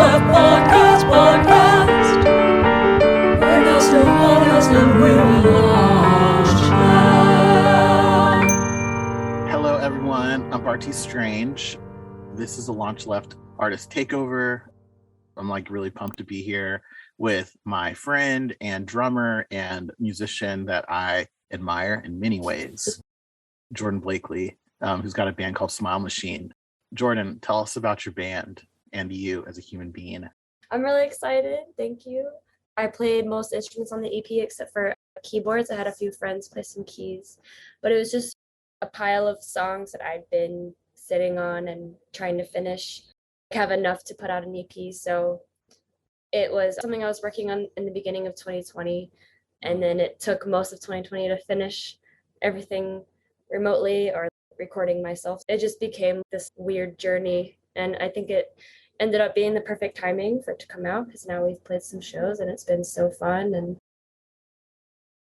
LaunchLeft podcast. And we're LaunchLeft. Hello, everyone. I'm Bartress Strange. This is a LaunchLeft artist takeover. I'm like really pumped to be here with my friend and drummer and musician that I admire in many ways, Jordyn Blakely, who's got a band called Smile Machine. Jordyn, tell us about your band and you as a human being. I'm really excited. Thank you. I played most instruments on the EP except for keyboards. I had a few friends play some keys, but it was just a pile of songs that I'd been sitting on and trying to finish. I have enough to put out an EP, so it was something I was working on in the beginning of 2020, and then it took most of 2020 to finish everything remotely or recording myself. It just became this weird journey, and I think it ended up being the perfect timing for it to come out because now we've played some shows and it's been so fun. And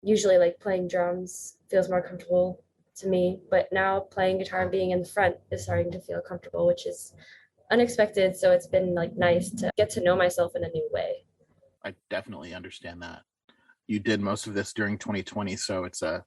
usually like playing drums feels more comfortable to me, but now playing guitar and being in the front is starting to feel comfortable, which is unexpected. So it's been like nice to get to know myself in a new way. I definitely understand that. You did most of this during 2020, so it's a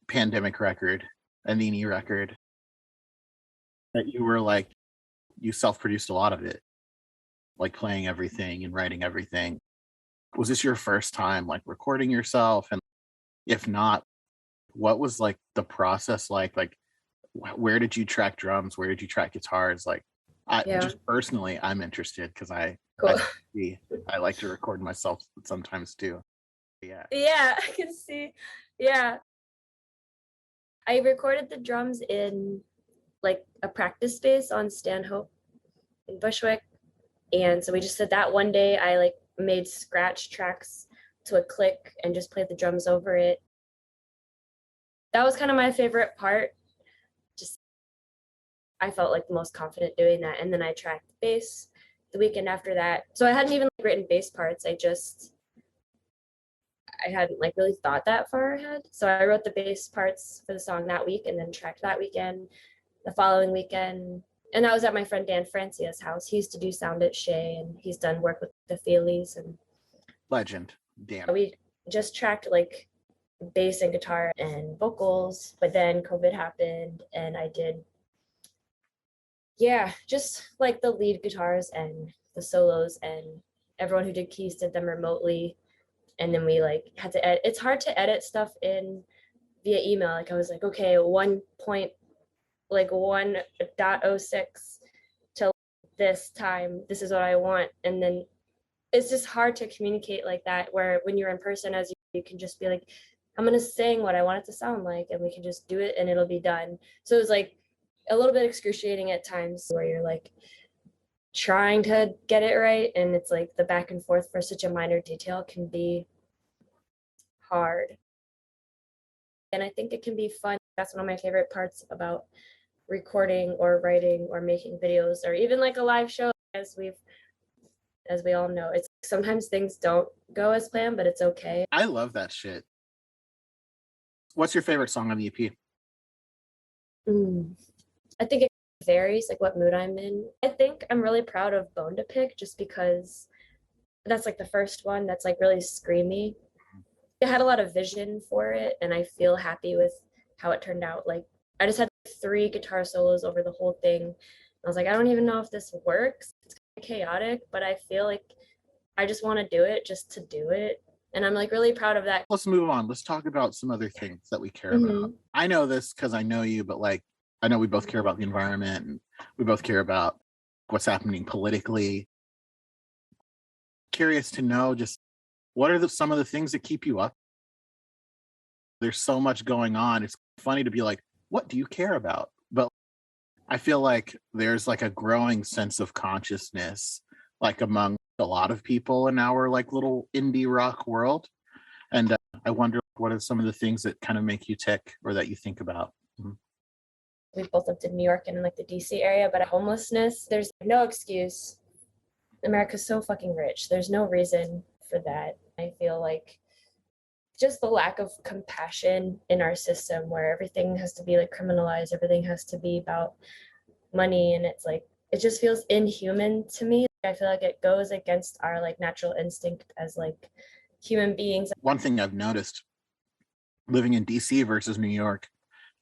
pandemic record, a Nini record that you were like, you self-produced a lot of it, like playing everything and writing everything. Was this your first time like recording yourself? And if not, what was like the process like where did you track drums? Where did you track guitars? Like just personally, I'm interested because I like to record myself sometimes too. Yeah, I can see. Yeah, I recorded the drums in like a practice space on Stanhope in Bushwick. And so we just did that one day. I like made scratch tracks to a click and just played the drums over it. That was kind of my favorite part. Just, I felt like the most confident doing that. And then I tracked the bass the weekend after that. So I hadn't even like, written bass parts. I hadn't like really thought that far ahead. So I wrote the bass parts for the song that week and then tracked that weekend, the following weekend. And that was at my friend Dan Francia's house. He used to do sound at Shea and he's done work with the Feelies and legend Dan. We just tracked like bass and guitar and vocals, but then COVID happened and I did just like the lead guitars and the solos, and everyone who did keys did them remotely. And then we like had to edit. It's hard to edit stuff in via email. Like I was like, okay, 1.06 till this time, this is what I want. And then it's just hard to communicate like that, where when you're in person, as you can just be like, I'm gonna sing what I want it to sound like and we can just do it and it'll be done. So it was like a little bit excruciating at times where you're like trying to get it right, and it's like the back and forth for such a minor detail can be hard. And I think it can be fun. That's one of my favorite parts about recording or writing or making videos or even like a live show, as we all know. It's sometimes things don't go as planned, but it's okay. I love that shit. What's your favorite song on the EP? I think it varies, like what mood I'm in. I think I'm really proud of Bone to Pick just because that's like the first one that's like really screamy. I had a lot of vision for it and I feel happy with how it turned out. Like I just had 3 guitar solos over the whole thing. I was like, I don't even know if this works. It's kind of chaotic, but I feel like I just want to do it just to do it. And I'm like really proud of that. Let's move on. Let's talk about some other things that we care about. I know this because I know you, but like, I know we both care about the environment and we both care about what's happening politically. Curious to know just what are some of the things that keep you up? There's so much going on. It's funny to be like, what do you care about? But I feel like there's like a growing sense of consciousness, like among a lot of people in our like little indie rock world. And I wonder what are some of the things that kind of make you tick or that you think about? We both lived in New York and in like the DC area, but homelessness, there's no excuse. America's so fucking rich. There's no reason for that. I feel like just the lack of compassion in our system where everything has to be like criminalized, everything has to be about money, and it's like it just feels inhuman to me. I feel like it goes against our like natural instinct as like human beings. One thing I've noticed living in DC versus New York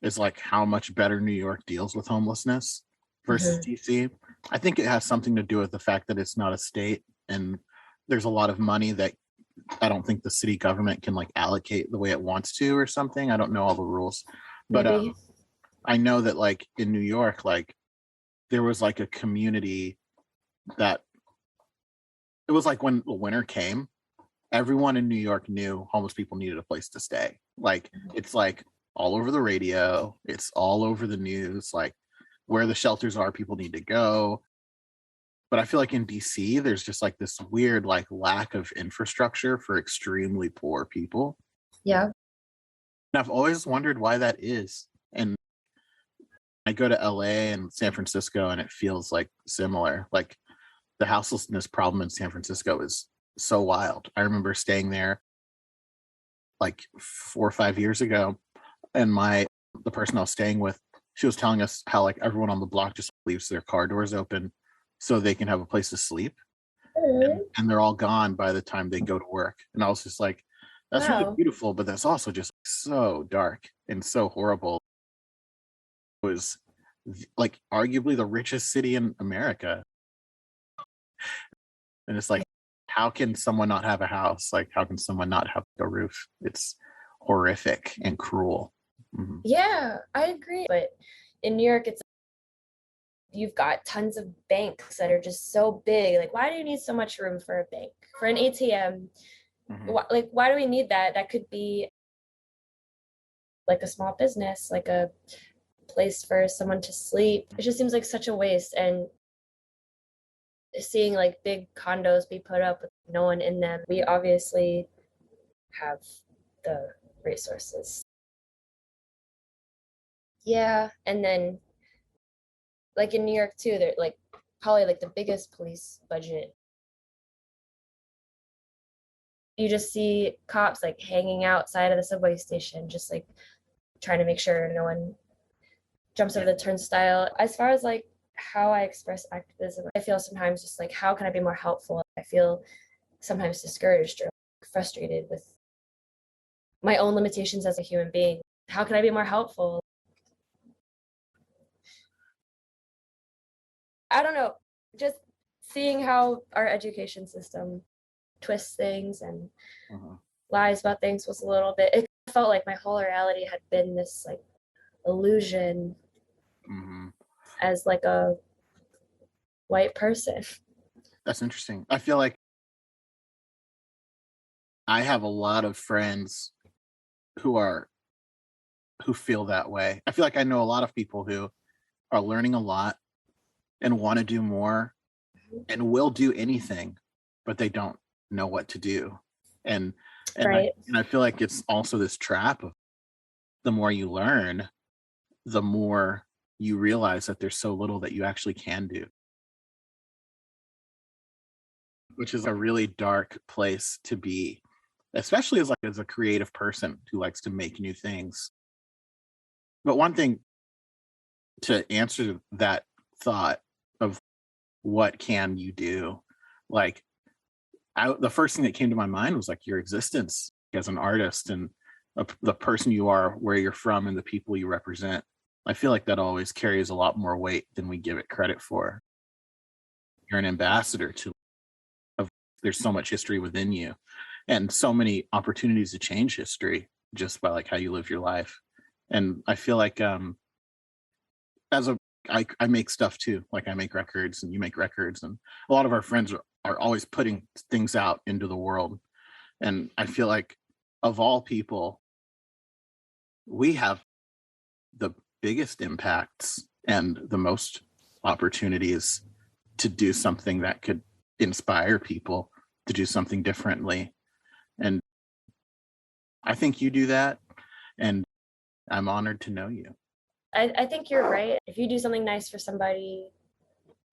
is like how much better New York deals with homelessness versus DC. I think it has something to do with the fact that it's not a state and there's a lot of money that I don't think the city government can like allocate the way it wants to or something. I don't know all the rules, but I know that like in New York, like there was like a community that it was like when the winter came, everyone in New York knew homeless people needed a place to stay. Like it's like all over the radio, it's all over the news, like where the shelters are, people need to go. But I feel like in DC, there's just like this weird like lack of infrastructure for extremely poor people. Yeah. And I've always wondered why that is. And I go to LA and San Francisco and it feels like similar. Like the houselessness problem in San Francisco is so wild. I remember staying there like 4 or 5 years ago, and the person I was staying with, she was telling us how like everyone on the block just leaves their car doors open so they can have a place to sleep, and they're all gone by the time they go to work. And I was just like, that's really beautiful, but that's also just so dark and so horrible. It was like arguably the richest city in America, and it's like, how can someone not have a house? Like, how can someone not have a roof? It's horrific and cruel. Yeah, I agree. But in New York, you've got tons of banks that are just so big. Like, why do you need so much room for a bank? For an ATM, why do we need that? That could be like a small business, like a place for someone to sleep. It just seems like such a waste. And seeing like big condos be put up with no one in them, we obviously have the resources. Yeah, and then like in New York too, they're like probably like the biggest police budget. You just see cops like hanging outside of the subway station, just like trying to make sure no one jumps over the turnstile. As far as like how I express activism, I feel sometimes just like, how can I be more helpful? I feel sometimes discouraged or frustrated with my own limitations as a human being. How can I be more helpful? I don't know, just seeing how our education system twists things and lies about things was a little bit, it felt like my whole reality had been this like illusion as like a white person. That's interesting. I feel like I have a lot of friends who feel that way. I feel like I know a lot of people who are learning a lot and want to do more and will do anything, but they don't know what to do. And I feel like it's also this trap of the more you learn, the more you realize that there's so little that you actually can do, which is a really dark place to be, especially as a creative person who likes to make new things. But one thing to answer that thought of what can you do, like the first thing that came to my mind was like your existence as an artist and the person you are, where you're from, and the people you represent. I feel like that always carries a lot more weight than we give it credit for. You're an ambassador there's so much history within you and so many opportunities to change history just by like how you live your life. And I feel like I make stuff too. Like I make records and you make records, and a lot of our friends are always putting things out into the world. And I feel like of all people, we have the biggest impacts and the most opportunities to do something that could inspire people to do something differently. And I think you do that, and I'm honored to know you. I think you're right. If you do something nice for somebody,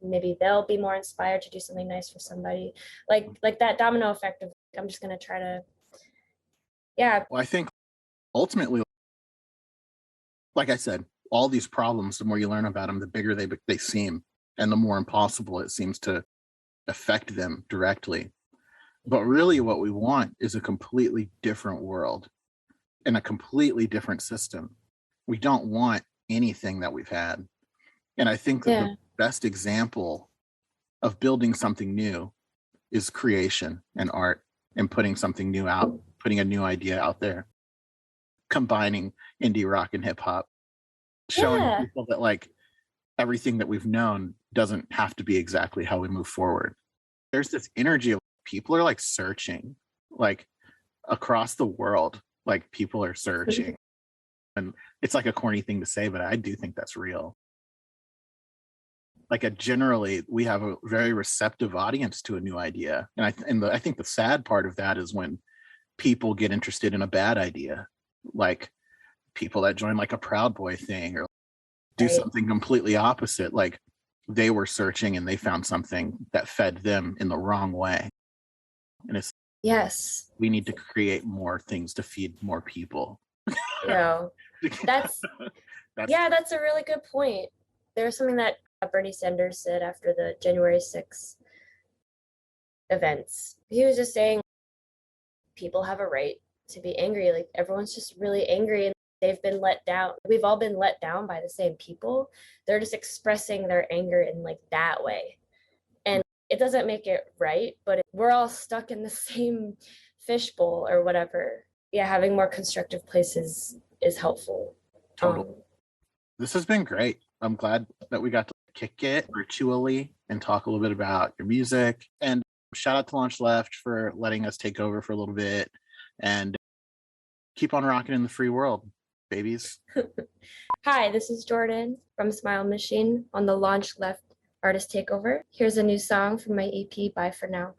maybe they'll be more inspired to do something nice for somebody. Like that domino effect of I'm just gonna try to, yeah. Well, I think ultimately, like I said, all these problems, the more you learn about them, the bigger they seem, and the more impossible it seems to affect them directly. But really what we want is a completely different world and a completely different system. We don't want anything that we've had. And I think that the best example of building something new is creation and art and putting something new out, putting a new idea out there, combining indie rock and hip hop, showing people that like everything that we've known doesn't have to be exactly how we move forward. There's this energy of people are like searching, like across the world, like people are searching. And it's like a corny thing to say, but I do think that's real. Like generally, we have a very receptive audience to a new idea. And I think the sad part of that is when people get interested in a bad idea, like people that join like a Proud Boy thing or do something completely opposite. Like they were searching and they found something that fed them in the wrong way. And it's we need to create more things to feed more people. That's a really good point. There's something that Bernie Sanders said after the January 6th events. He was just saying people have a right to be angry. Like everyone's just really angry and they've been let down. We've all been let down by the same people. They're just expressing their anger in like that way. And it doesn't make it right, but we're all stuck in the same fishbowl or whatever. Yeah, having more constructive places is helpful. Totally. This has been great. I'm glad that we got to kick it virtually and talk a little bit about your music. And shout out to LaunchLeft for letting us take over for a little bit. And keep on rocking in the free world, babies. Hi, this is Jordyn from Smile Machine on the LaunchLeft Artist Takeover. Here's a new song from my EP, Bye For Now.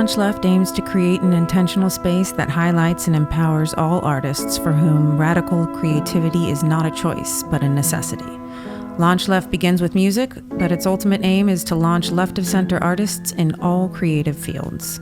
LaunchLeft aims to create an intentional space that highlights and empowers all artists for whom radical creativity is not a choice, but a necessity. LaunchLeft begins with music, but its ultimate aim is to launch left-of-center artists in all creative fields.